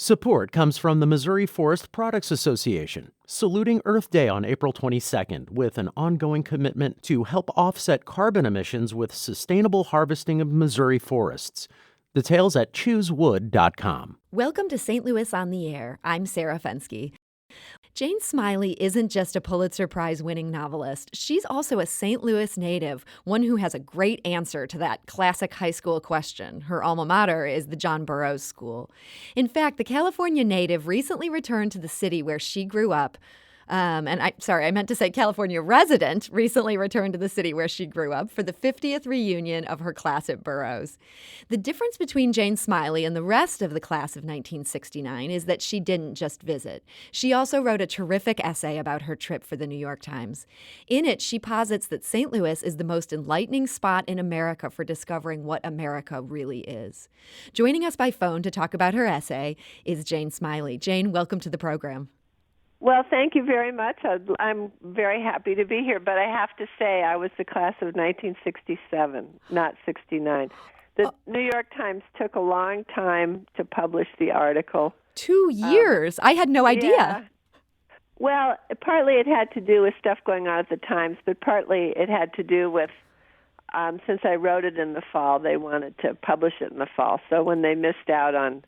Support comes from the Missouri Forest Products Association, saluting Earth Day on April 22nd with an ongoing commitment to help offset carbon emissions with sustainable harvesting of Missouri forests. Details at choosewood.com. Welcome to St. Louis on the Air. I'm Sarah Fenske. Jane Smiley isn't just a Pulitzer Prize-winning novelist. She's also a St. Louis native, one who has a great answer to that classic high school question. Her alma mater is the John Burroughs School. In fact, the California native recently returned to the city where she grew up. I meant to say California resident recently returned to the city where she grew up for the 50th reunion of her class at Burroughs. The difference between Jane Smiley and the rest of the class of 1969 is that she didn't just visit. She also wrote a terrific essay about her trip for the New York Times. In it, she posits that St. Louis is the most enlightening spot in America for discovering what America really is. Joining us by phone to talk about her essay is Jane Smiley. Jane, welcome to the program. Well, thank you very much. I'm very happy to be here, but I have to say I was the class of 1967, not 69. The New York Times took a long time to publish the article. 2 years? I had no idea. Yeah. Well, partly it had to do with stuff going on at the Times, but partly it had to do with, since I wrote it in the fall, they wanted to publish it in the fall. So when they missed out on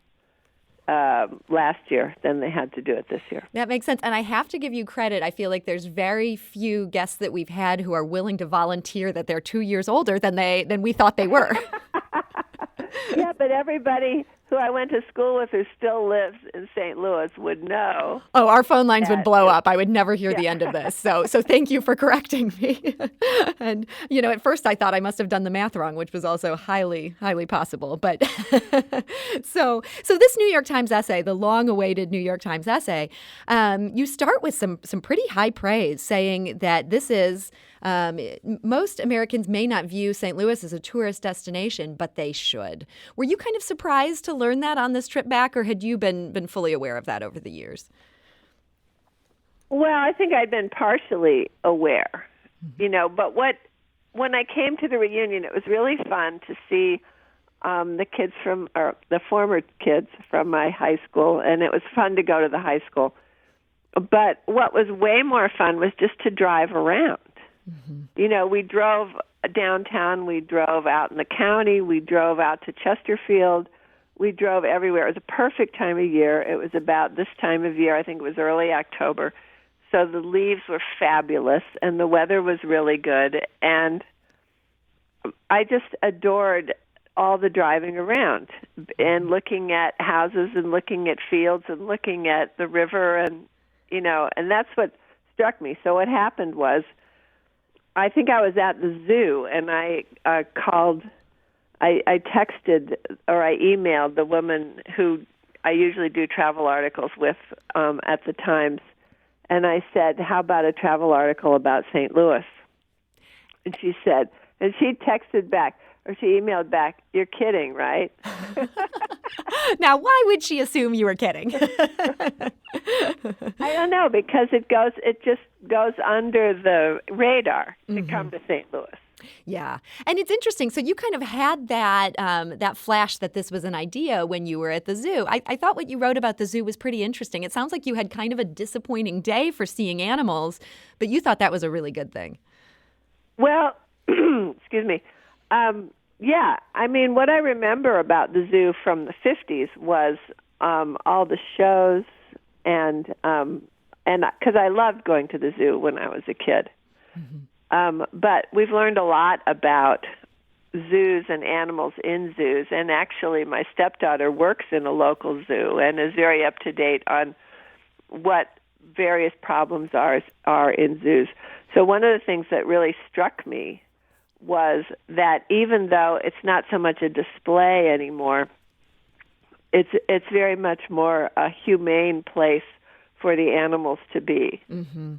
last year, then they had to do it this year. That makes sense. And I have to give you credit. I feel like there's very few guests that we've had who are willing to volunteer that they're 2 years older than we thought they were. Yeah, but everybody who I went to school with who still lives in St. Louis would know. Oh, our phone lines would blow up. I would never hear the end of this. So thank you for correcting me. And, at first I thought I must have done the math wrong, which was also highly, highly possible. But so this New York Times essay, the long-awaited New York Times essay, you start with some pretty high praise, saying that this is most Americans may not view St. Louis as a tourist destination, but they should. Were you kind of surprised to learn that on this trip back, or had you been fully aware of that over the years? Well, I think I'd been partially aware, but when I came to the reunion, it was really fun to see the former kids from my high school, and it was fun to go to the high school. But what was way more fun was just to drive around. Mm-hmm. We drove downtown, we drove out in the county, we drove out to Chesterfield, we drove everywhere. It was a perfect time of year. It was about this time of year, I think it was early October. So the leaves were fabulous, and the weather was really good. And I just adored all the driving around and looking at houses and looking at fields and looking at the river, and that's what struck me. So what happened was, I think I was at the zoo, and I texted or I emailed the woman who I usually do travel articles with at the Times, and I said, how about a travel article about St. Louis? And she said, and she texted back, or she emailed back, you're kidding, right? Now, why would she assume you were kidding? I don't know, because it just goes under the radar to come to St. Louis. Yeah. And it's interesting. So you kind of had that flash that this was an idea when you were at the zoo. I thought what you wrote about the zoo was pretty interesting. It sounds like you had kind of a disappointing day for seeing animals, but you thought that was a really good thing. Well, excuse me. Yeah, I mean, what I remember about the zoo from the 50s was all the shows, and because I loved going to the zoo when I was a kid. Mm-hmm. But we've learned a lot about zoos and animals in zoos, and actually my stepdaughter works in a local zoo and is very up to date on what various problems are in zoos. So one of the things that really struck me was that even though it's not so much a display anymore, it's very much more a humane place for the animals to be. Mm-hmm.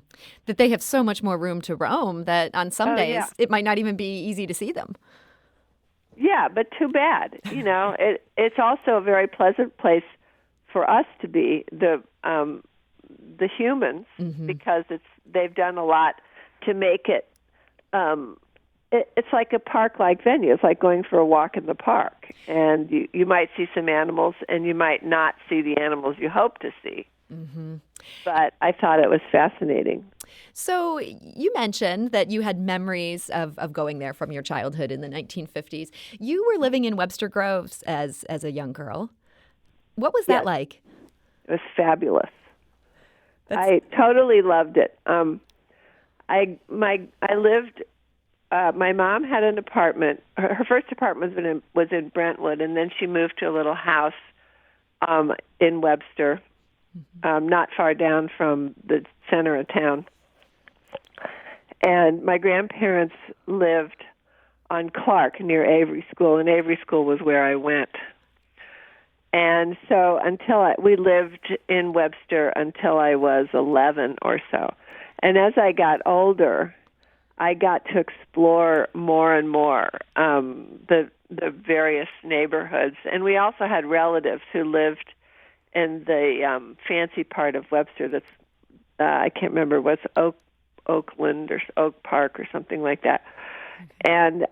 That they have so much more room to roam that on some days it might not even be easy to see them. Yeah, but too bad. It's also a very pleasant place for us to be, the humans, because they've done a lot to make it it's like a park-like venue. It's like going for a walk in the park. And you might see some animals, and you might not see the animals you hope to see. Mm-hmm. But I thought it was fascinating. So you mentioned that you had memories of going there from your childhood in the 1950s. You were living in Webster Groves as a young girl. What was that like? It was fabulous. I totally loved it. I lived. My mom had an apartment. Her first apartment was in Brentwood, and then she moved to a little house in Webster, not far down from the center of town. And my grandparents lived on Clark near Avery School, and Avery School was where I went. And so we lived in Webster until I was 11 or so. And as I got older, I got to explore more and more the various neighborhoods. And we also had relatives who lived in the fancy part of Webster that's, I can't remember, what's Oakland or Oak Park or something like that. And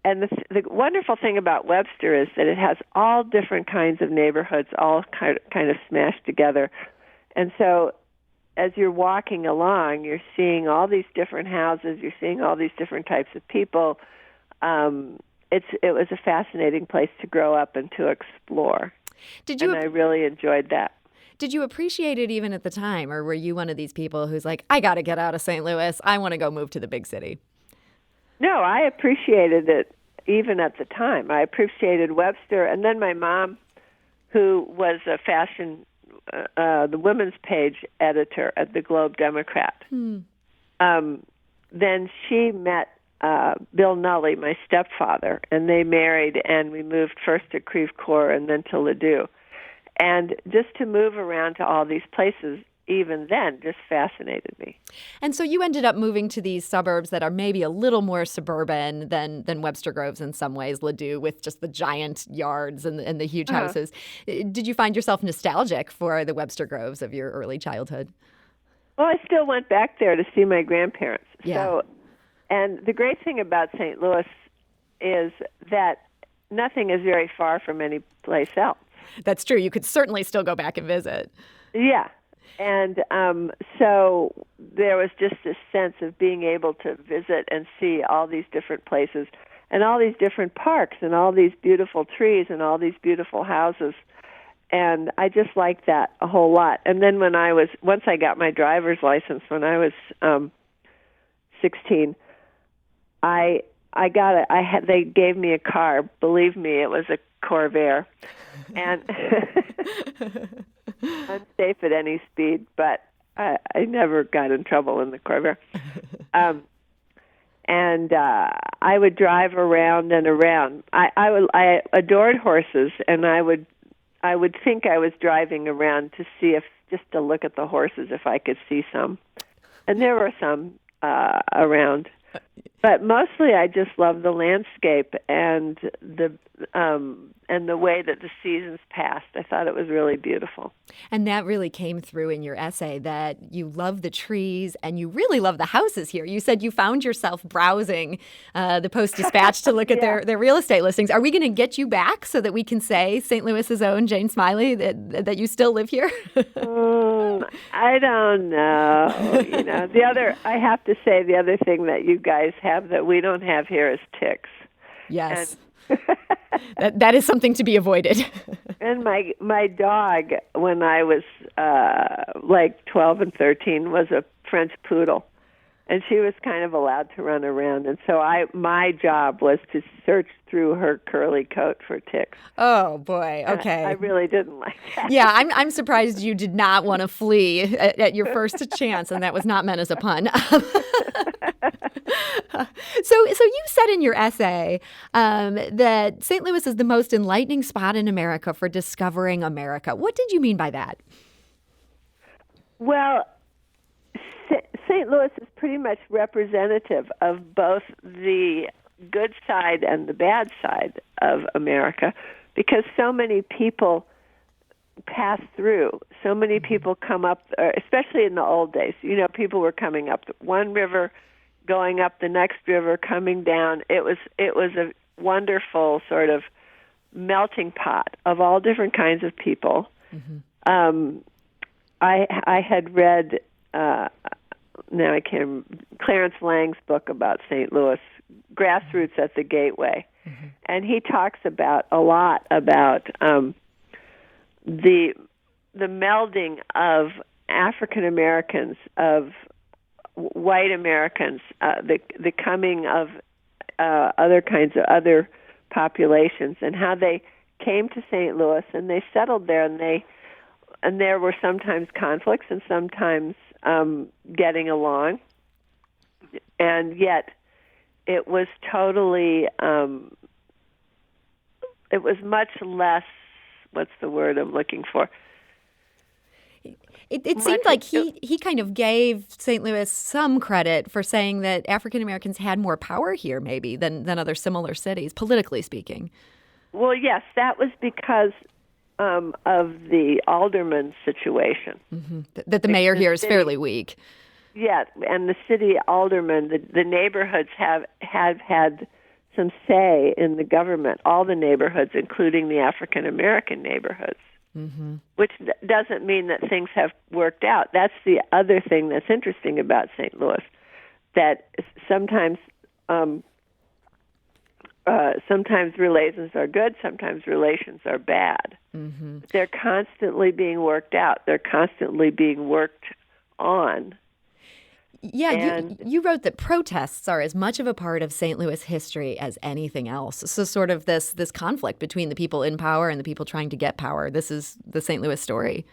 the wonderful thing about Webster is that it has all different kinds of neighborhoods, all kind of smashed together. And so as you're walking along, you're seeing all these different houses, you're seeing all these different types of people. It was a fascinating place to grow up and to explore. And I really enjoyed that. Did you appreciate it even at the time, or were you one of these people who's like, I got to get out of St. Louis, I want to go move to the big city? No, I appreciated it even at the time. I appreciated Webster. And then my mom, who was a fashion, the women's page editor at the Globe Democrat, then she met Bill Nulley, my stepfather, and they married, and we moved first to Creve Coeur and then to Ladue. And just to move around to all these places, even then, just fascinated me. And so you ended up moving to these suburbs that are maybe a little more suburban than Webster Groves in some ways, Ladue, with just the giant yards and the huge houses. Did you find yourself nostalgic for the Webster Groves of your early childhood? Well, I still went back there to see my grandparents. Yeah. So, and the great thing about St. Louis is that nothing is very far from any place else. That's true. You could certainly still go back and visit. Yeah. And so there was just this sense of being able to visit and see all these different places and all these different parks and all these beautiful trees and all these beautiful houses. And I just liked that a whole lot. And then once I got my driver's license when I was 16, they gave me a car. Believe me, it was a Corvair, and unsafe at any speed. But I never got in trouble in the Corvair. And I would drive around and around. I adored horses, and I would think I was driving around to see just to look at the horses if I could see some, and there were some around. But mostly, I just loved the landscape and the way that the seasons passed. I thought it was really beautiful. And that really came through in your essay, that you love the trees and you really love the houses here. You said you found yourself browsing the Post-Dispatch to look at their real estate listings. Are we going to get you back so that we can say, St. Louis's own Jane Smiley, that you still live here? I don't know. I have to say, the other thing that you guys have that we don't have here is ticks. Yes. That is something to be avoided. And my dog, when I was like 12 and 13, was a French poodle. And she was kind of allowed to run around. And so my job was to search through her curly coat for ticks. Oh, boy. Okay. I really didn't like that. Yeah, I'm surprised you did not want to flee at your first chance, and that was not meant as a pun. So you said in your essay that St. Louis is the most enlightening spot in America for discovering America. What did you mean by that? Well, St. Louis is pretty much representative of both the good side and the bad side of America, because so many people pass through. So many people come up, especially in the old days. People were coming up one river going up the next river, coming down. It was a wonderful sort of melting pot of all different kinds of people. I had read now I can't Clarence Lang's book about St. Louis, Grassroots at the Gateway, and he talks about a lot about the melding of African Americans, of white Americans, the coming of other kinds of other populations, and how they came to St. Louis and they settled there, and there were sometimes conflicts and sometimes getting along, and yet it was totally it was much less. What's the word I'm looking for? It seemed like he kind of gave St. Louis some credit for saying that African Americans had more power here, maybe, than other similar cities, politically speaking. Well, yes, that was because of the alderman situation. That the mayor here is fairly weak. Yeah, and the city aldermen, the neighborhoods have had some say in the government, all the neighborhoods, including the African American neighborhoods. Which doesn't mean that things have worked out. That's the other thing that's interesting about St. Louis, that sometimes relations are good, sometimes relations are bad. They're constantly being worked out. They're constantly being worked on. Yeah, you wrote that protests are as much of a part of St. Louis history as anything else. So sort of this conflict between the people in power and the people trying to get power. This is the St. Louis story.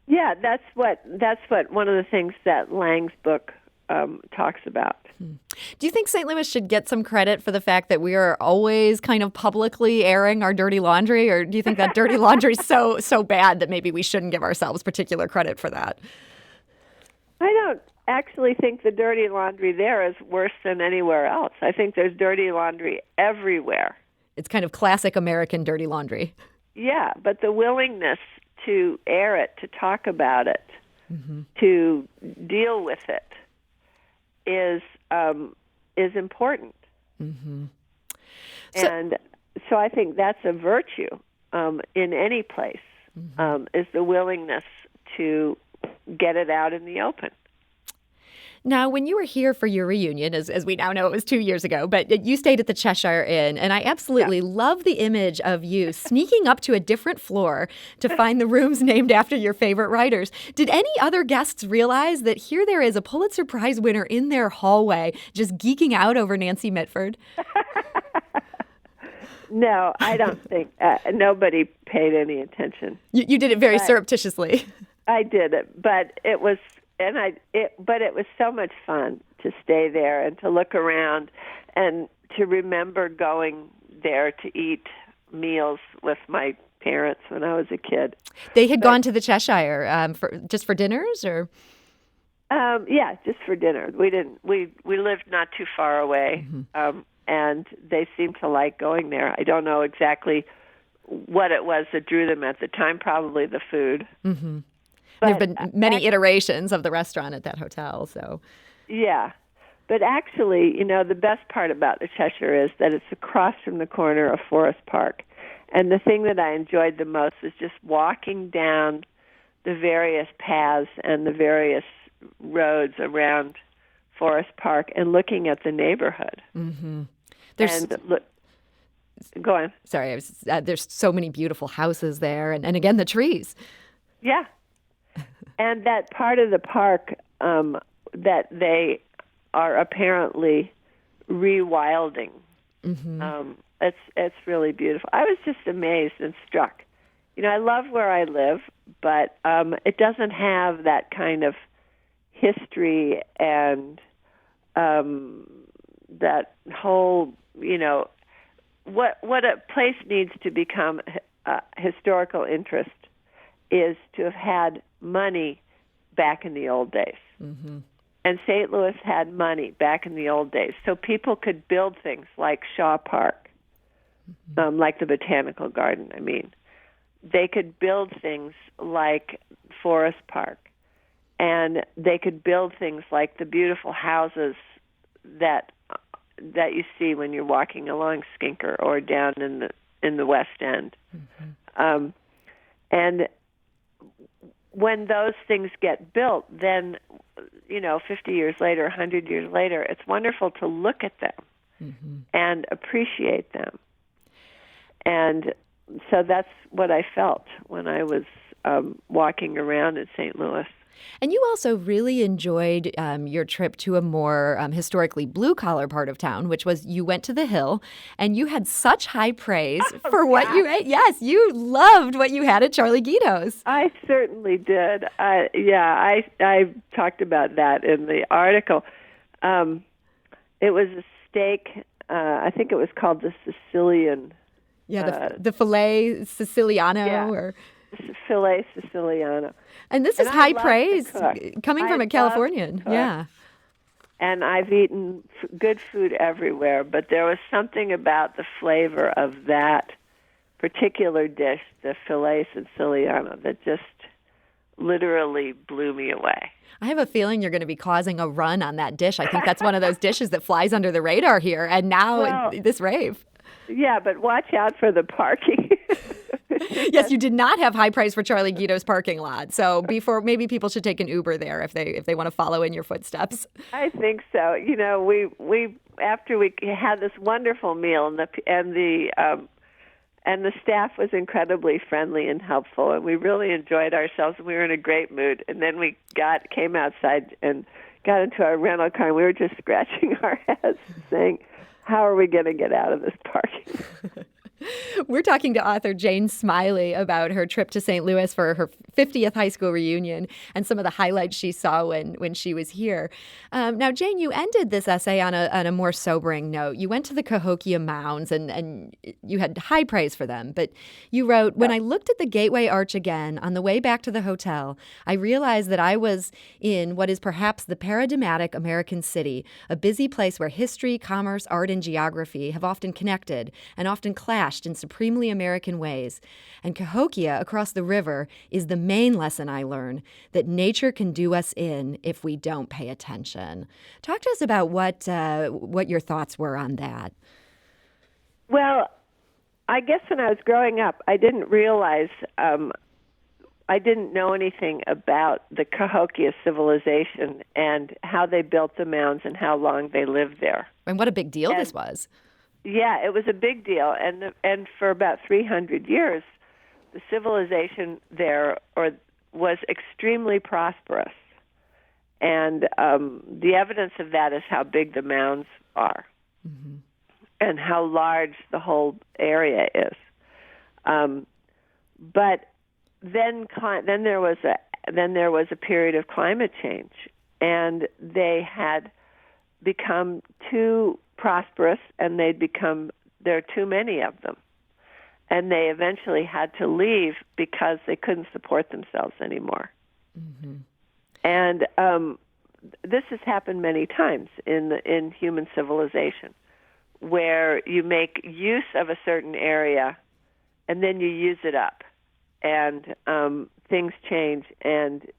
Yeah, that's what one of the things that Lang's book talks about. Do you think St. Louis should get some credit for the fact that we are always kind of publicly airing our dirty laundry, or do you think that dirty laundry is so bad that maybe we shouldn't give ourselves particular credit for that? I don't actually think the dirty laundry there is worse than anywhere else. I think there's dirty laundry everywhere. It's kind of classic American dirty laundry. Yeah, but the willingness to air it, to talk about it, to deal with it is important. And so I think that's a virtue in any place, is the willingness to get it out in the open. Now, when you were here for your reunion, as we now know it was 2 years ago, but you stayed at the Cheshire Inn, and I absolutely love the image of you sneaking up to a different floor to find the rooms named after your favorite writers. Did any other guests realize that here there is a Pulitzer Prize winner in their hallway just geeking out over Nancy Mitford? No, I don't think. Nobody paid any attention. You did it very surreptitiously. I did it, but it was so much fun to stay there and to look around and to remember going there to eat meals with my parents when I was a kid. They had gone to the Cheshire just for dinners, or? Yeah, just for dinner. We didn't. We lived not too far away, and they seemed to like going there. I don't know exactly what it was that drew them at the time. Probably the food. There have been many iterations of the restaurant at that hotel, so. Yeah. But actually, the best part about the Cheshire is that it's across from the corner of Forest Park. And the thing that I enjoyed the most was just walking down the various paths and the various roads around Forest Park and looking at the neighborhood. Go on. Sorry, there's so many beautiful houses there, and again, the trees. Yeah. And that part of the park that they are apparently rewilding, it's really beautiful. I was just amazed and struck. I love where I live, but it doesn't have that kind of history and that whole, what a place needs to become historical interest is to have had money back in the old days. And St. Louis had money back in the old days. So people could build things like Shaw Park, like the Botanical Garden, They could build things like Forest Park and they could build things like the beautiful houses that you see when you're walking along Skinker or down in the West End. And when those things get built, then 50 years later, 100 years later, it's wonderful to look at them and appreciate them. And so that's what I felt when I was walking around in St. Louis. And you also really enjoyed your trip to a more historically blue-collar part of town, which was you went to the Hill, and you had such high praise for what you ate. Yes, you loved what you had at Charlie Guido's. I certainly did. I talked about that in the article. It was a steak. I think it was called the Sicilian. Yeah, the filet Siciliano. Yeah. Or Filet Siciliano. And this is high praise coming from a Californian. Yeah. And I've eaten good food everywhere, but there was something about the flavor of that particular dish, the Filet Siciliano, that just literally blew me away. I have a feeling you're going to be causing a run on that dish. I think that's one of those dishes that flies under the radar here. And now this rave. Yeah, but watch out for the parking. Yes, you did not have high praise for Charlie Guido's parking lot. So maybe people should take an Uber there if they want to follow in your footsteps. I think so. We after we had this wonderful meal and the staff was incredibly friendly and helpful, and we really enjoyed ourselves, and we were in a great mood. And then we came outside and got into our rental car, and we were just scratching our heads saying, how are we going to get out of this parking? We're talking to author Jane Smiley about her trip to St. Louis for her 50th high school reunion and some of the highlights she saw when she was here. Now, Jane, you ended this essay on a more sobering note. You went to the Cahokia Mounds and you had high praise for them. But you wrote, when I looked at the Gateway Arch again on the way back to the hotel, I realized that I was in what is perhaps the paradigmatic American city, a busy place where history, commerce, art, and geography have often connected and often clashed in supremely American ways. And Cahokia, across the river, is the main lesson I learned, that nature can do us in if we don't pay attention. Talk to us about what your thoughts were on that. Well, I guess when I was growing up, I didn't realize, I didn't know anything about the Cahokia civilization and how they built the mounds and how long they lived there. And what a big deal this was. Yeah, it was a big deal, and for about 300 years, the civilization there was extremely prosperous, and the evidence of that is how big the mounds are, and how large the whole area is. But then there was a period of climate change, and they had become too prosperous, and there are too many of them, and they eventually had to leave because they couldn't support themselves anymore. And this has happened many times in human civilization, where you make use of a certain area and then you use it up, and things change, and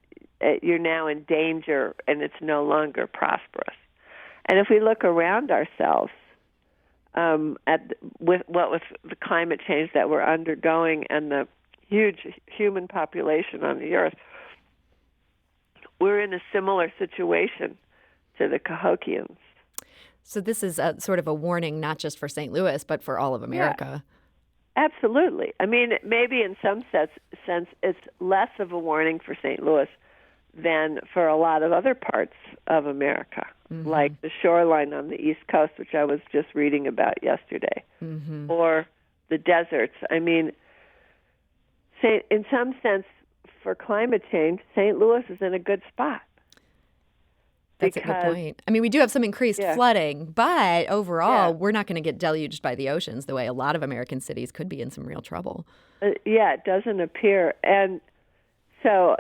you're now in danger, and it's no longer prosperous. And if we look around ourselves with the climate change that we're undergoing and the huge human population on the earth, we're in a similar situation to the Cahokians. So this is sort of a warning, not just for St. Louis, but for all of America. Yeah, absolutely. I mean, maybe in some sense it's less of a warning for St. Louis than for a lot of other parts of America, like the shoreline on the East Coast, which I was just reading about yesterday, or the deserts. I mean, in some sense, for climate change, St. Louis is in a good spot. That's a good point. I mean, we do have some increased flooding, but overall, we're not going to get deluged by the oceans the way a lot of American cities could be in some real trouble. It doesn't appear. And so,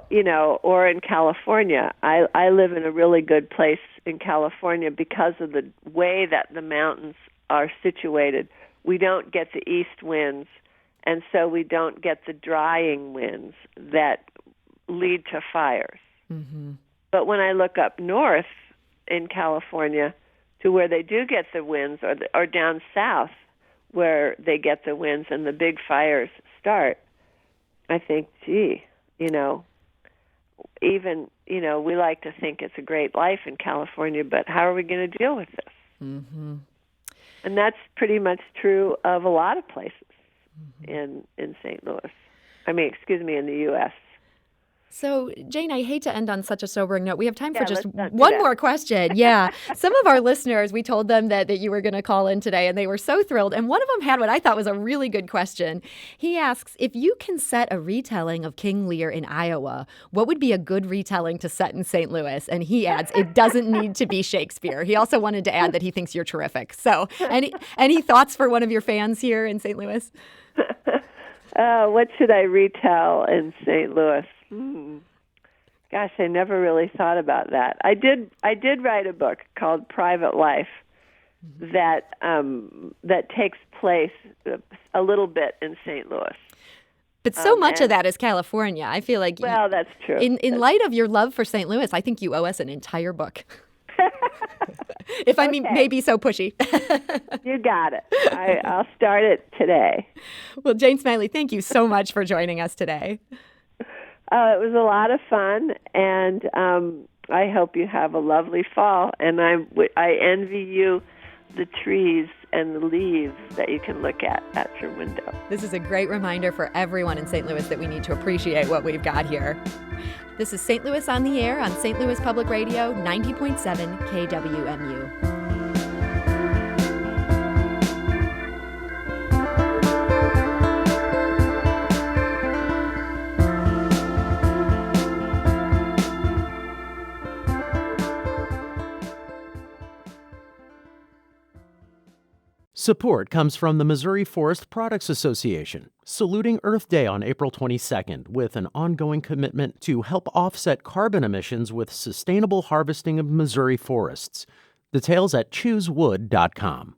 or in California, I live in a really good place in California because of the way that the mountains are situated. We don't get the east winds, and so we don't get the drying winds that lead to fires. But when I look up north in California to where they do get the winds, or down south where they get the winds and the big fires start, I think, gee, even, we like to think it's a great life in California, but how are we going to deal with this? Mm-hmm. And that's pretty much true of a lot of places in St. Louis. In the U.S. So, Jane, I hate to end on such a sobering note. We have time for just let's not do one that. more question. Yeah. Some of our listeners, we told them that you were going to call in today, and they were so thrilled. And one of them had what I thought was a really good question. He asks, if you can set a retelling of King Lear in Iowa, what would be a good retelling to set in St. Louis? And he adds, it doesn't need to be Shakespeare. He also wanted to add that he thinks you're terrific. So any thoughts for one of your fans here in St. Louis? What should I retell in St. Louis? Gosh, I never really thought about that. I did write a book called Private Life that takes place a little bit in St. Louis. But so much of that is California. I feel like that's true. In light of your love for St. Louis, I think you owe us an entire book. If I mean, maybe so pushy. You got it. I'll start it today. Well, Jane Smiley, thank you so much for joining us today. It was a lot of fun, and I hope you have a lovely fall. And I envy you the trees and the leaves that you can look at your window. This is a great reminder for everyone in St. Louis that we need to appreciate what we've got here. This is St. Louis on the Air on St. Louis Public Radio, 90.7 KWMU. Support comes from the Missouri Forest Products Association, saluting Earth Day on April 22nd with an ongoing commitment to help offset carbon emissions with sustainable harvesting of Missouri forests. Details at choosewood.com.